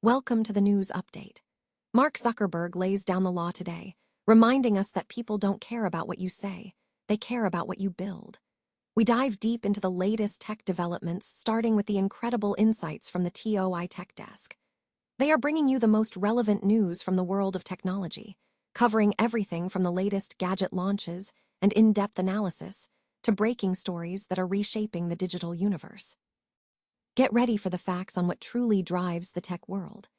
Welcome to the news update. Mark Zuckerberg lays down the law today, reminding us that people don't care about what you say, they care about what you build. We dive deep into the latest tech developments, starting with the incredible insights from the TOI Tech Desk. They are bringing you the most relevant news from the world of technology, covering everything from the latest gadget launches and in-depth analysis to breaking stories that are reshaping the digital universe. Get ready for the facts on what truly drives the tech world.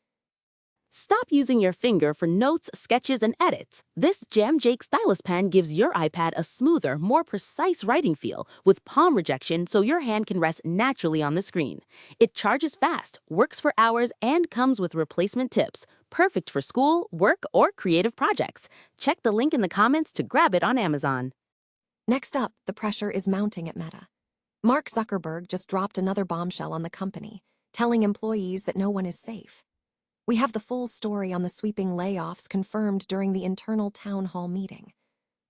Stop using your finger for notes, sketches, and edits. This Jam Jake stylus pen gives your iPad a smoother, more precise writing feel with palm rejection so your hand can rest naturally on the screen. It charges fast, works for hours, and comes with replacement tips. Perfect for school, work, or creative projects. Check the link in the comments to grab it on Amazon. Next up, the pressure is mounting at Meta. Mark Zuckerberg just dropped another bombshell on the company, telling employees that no one is safe. We have the full story on the sweeping layoffs confirmed during the internal town hall meeting.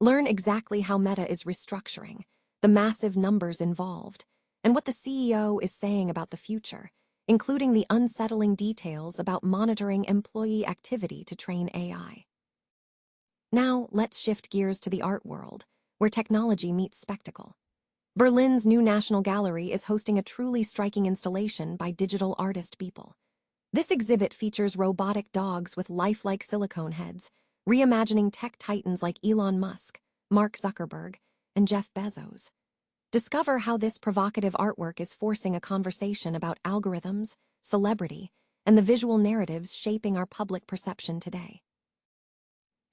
Learn exactly how Meta is restructuring, the massive numbers involved, and what the CEO is saying about the future, including the unsettling details about monitoring employee activity to train AI. Now, let's shift gears to the art world, where technology meets spectacle. Berlin's new National Gallery is hosting a truly striking installation by digital artist people. This exhibit features robotic dogs with lifelike silicone heads, reimagining tech titans like Elon Musk, Mark Zuckerberg, and Jeff Bezos. Discover how this provocative artwork is forcing a conversation about algorithms, celebrity, and the visual narratives shaping our public perception today.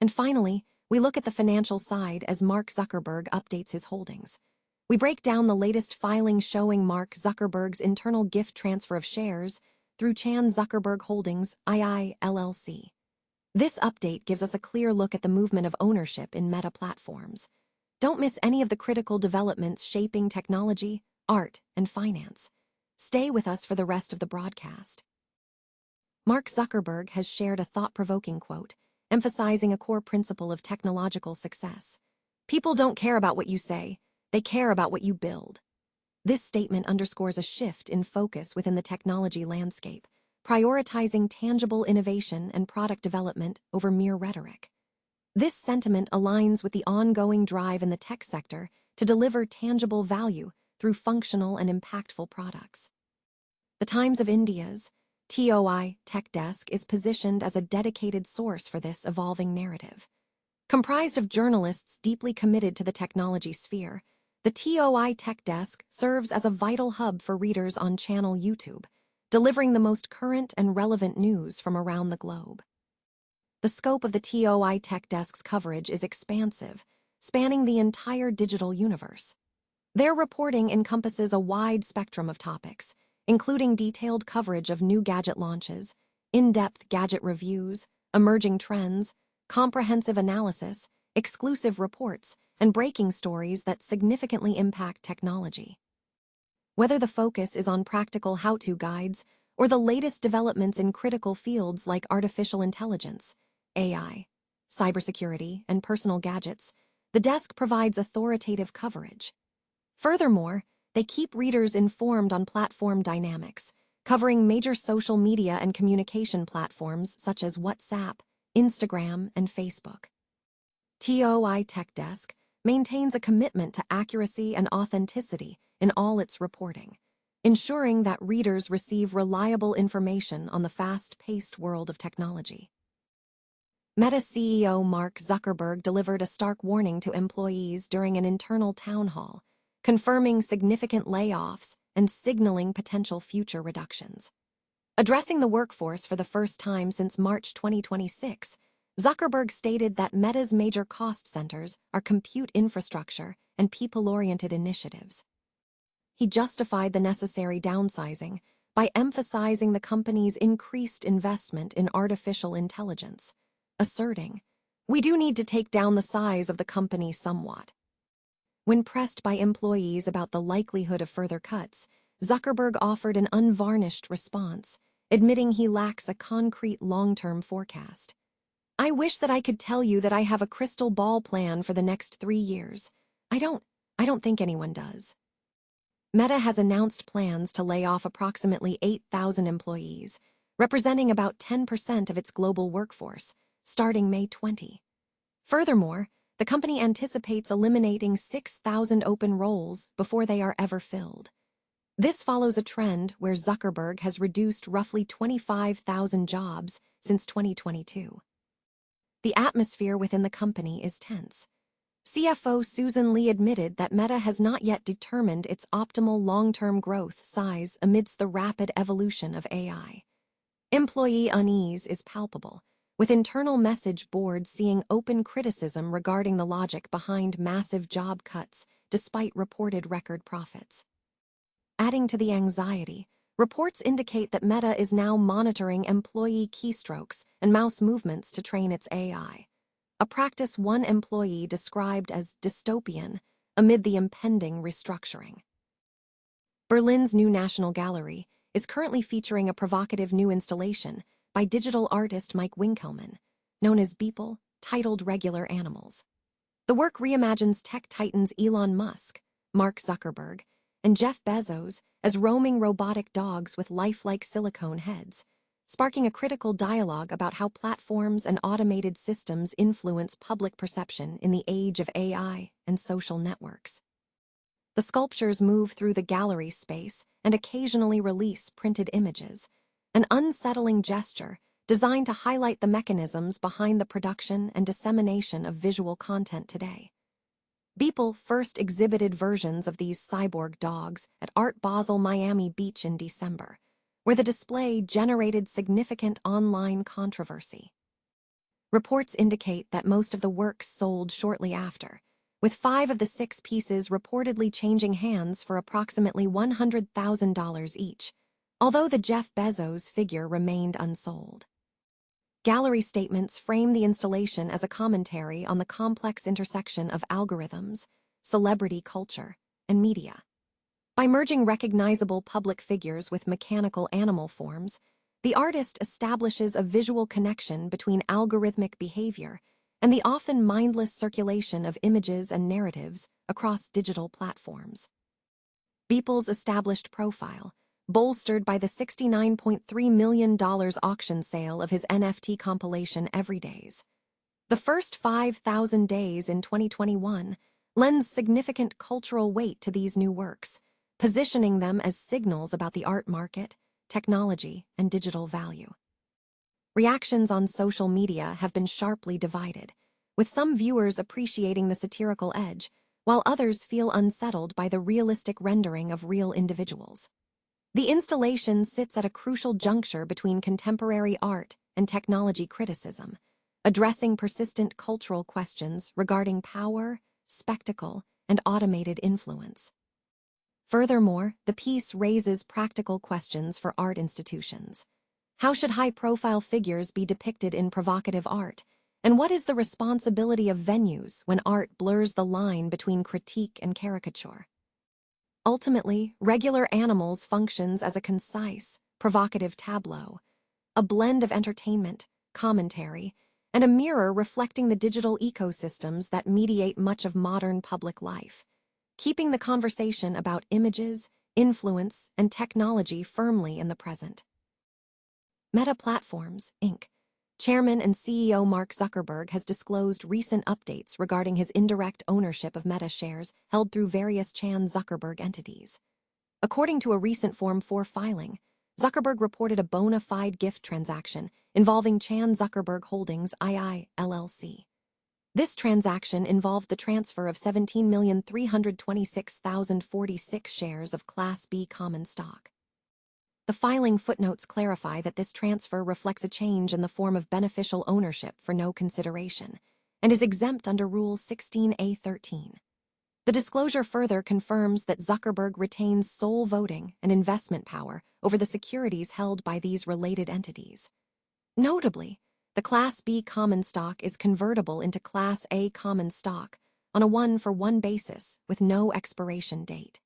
And finally, we look at the financial side as Mark Zuckerberg updates his holdings. We break down the latest filings showing Mark Zuckerberg's internal gift transfer of shares through Chan Zuckerberg Holdings II LLC. This update gives us a clear look at the movement of ownership in Meta platforms. Don't miss any of the critical developments shaping technology, art, and finance. Stay with us for the rest of the broadcast. Mark Zuckerberg has shared a thought-provoking quote, emphasizing a core principle of technological success. People don't care about what you say, they care about what you build. This statement underscores a shift in focus within the technology landscape, prioritizing tangible innovation and product development over mere rhetoric. This sentiment aligns with the ongoing drive in the tech sector to deliver tangible value through functional and impactful products. The Times of India's TOI Tech Desk is positioned as a dedicated source for this evolving narrative. Comprised of journalists deeply committed to the technology sphere, the TOI Tech Desk serves as a vital hub for readers on channel YouTube, delivering the most current and relevant news from around the globe. The scope of the TOI Tech Desk's coverage is expansive, spanning the entire digital universe. Their reporting encompasses a wide spectrum of topics, including detailed coverage of new gadget launches, in-depth gadget reviews, emerging trends, comprehensive analysis, exclusive reports, and breaking stories that significantly impact technology. Whether the focus is on practical how-to guides or the latest developments in critical fields like artificial intelligence, AI, cybersecurity, and personal gadgets, the desk provides authoritative coverage. Furthermore, they keep readers informed on platform dynamics, covering major social media and communication platforms such as WhatsApp, Instagram, and Facebook. TOI Tech Desk maintains a commitment to accuracy and authenticity in all its reporting, ensuring that readers receive reliable information on the fast-paced world of technology. Meta CEO Mark Zuckerberg delivered a stark warning to employees during an internal town hall, confirming significant layoffs and signaling potential future reductions. Addressing the workforce for the first time since March 2026, Zuckerberg stated that Meta's major cost centers are compute infrastructure and people-oriented initiatives. He justified the necessary downsizing by emphasizing the company's increased investment in artificial intelligence, asserting, "We do need to take down the size of the company somewhat." When pressed by employees about the likelihood of further cuts, Zuckerberg offered an unvarnished response, admitting he lacks a concrete long-term forecast. "I wish that I could tell you that I have a crystal ball plan for the next 3 years. I don't think anyone does." Meta has announced plans to lay off approximately 8,000 employees, representing about 10% of its global workforce, starting May 20. Furthermore, the company anticipates eliminating 6,000 open roles before they are ever filled. This follows a trend where Zuckerberg has reduced roughly 25,000 jobs since 2022. The atmosphere within the company is tense. CFO Susan Lee admitted that Meta has not yet determined its optimal long-term growth size amidst the rapid evolution of AI. Employee unease is palpable, with internal message boards seeing open criticism regarding the logic behind massive job cuts despite reported record profits. Adding to the anxiety, reports indicate that Meta is now monitoring employee keystrokes and mouse movements to train its AI, a practice one employee described as dystopian amid the impending restructuring. Berlin's new National Gallery is currently featuring a provocative new installation by digital artist Mike Winkelmann, known as Beeple, titled Regular Animals. The work reimagines tech titans Elon Musk, Mark Zuckerberg, and Jeff Bezos as roaming robotic dogs with lifelike silicone heads, sparking a critical dialogue about how platforms and automated systems influence public perception in the age of AI and social networks. The sculptures move through the gallery space and occasionally release printed images, an unsettling gesture designed to highlight the mechanisms behind the production and dissemination of visual content today. Beeple first exhibited versions of these cyborg dogs at Art Basel Miami Beach in December, where the display generated significant online controversy. Reports indicate that most of the works sold shortly after, with 5 of the 6 pieces reportedly changing hands for approximately $100,000 each, although the Jeff Bezos figure remained unsold. Gallery statements frame the installation as a commentary on the complex intersection of algorithms, celebrity culture, and media. By merging recognizable public figures with mechanical animal forms, the artist establishes a visual connection between algorithmic behavior and the often mindless circulation of images and narratives across digital platforms. Beeple's established profile, bolstered by the $69.3 million auction sale of his NFT compilation Everydays. The first 5,000 days in 2021 lends significant cultural weight to these new works, positioning them as signals about the art market, technology, and digital value. Reactions on social media have been sharply divided, with some viewers appreciating the satirical edge, while others feel unsettled by the realistic rendering of real individuals. The installation sits at a crucial juncture between contemporary art and technology criticism, addressing persistent cultural questions regarding power, spectacle, and automated influence. Furthermore, the piece raises practical questions for art institutions. How should high-profile figures be depicted in provocative art? And what is the responsibility of venues when art blurs the line between critique and caricature? Ultimately, Regular Animals functions as a concise, provocative tableau, a blend of entertainment, commentary, and a mirror reflecting the digital ecosystems that mediate much of modern public life, keeping the conversation about images, influence, and technology firmly in the present. Meta Platforms, Inc. Chairman and CEO Mark Zuckerberg has disclosed recent updates regarding his indirect ownership of Meta shares held through various Chan Zuckerberg entities. According to a recent Form 4 filing, Zuckerberg reported a bona fide gift transaction involving Chan Zuckerberg Holdings II, LLC. This transaction involved the transfer of 17,326,046 shares of Class B common stock. The filing footnotes clarify that this transfer reflects a change in the form of beneficial ownership for no consideration and is exempt under Rule 16a-13. The disclosure further confirms that Zuckerberg retains sole voting and investment power over the securities held by these related entities. Notably, the Class B common stock is convertible into Class A common stock on a one-for-one basis with no expiration date.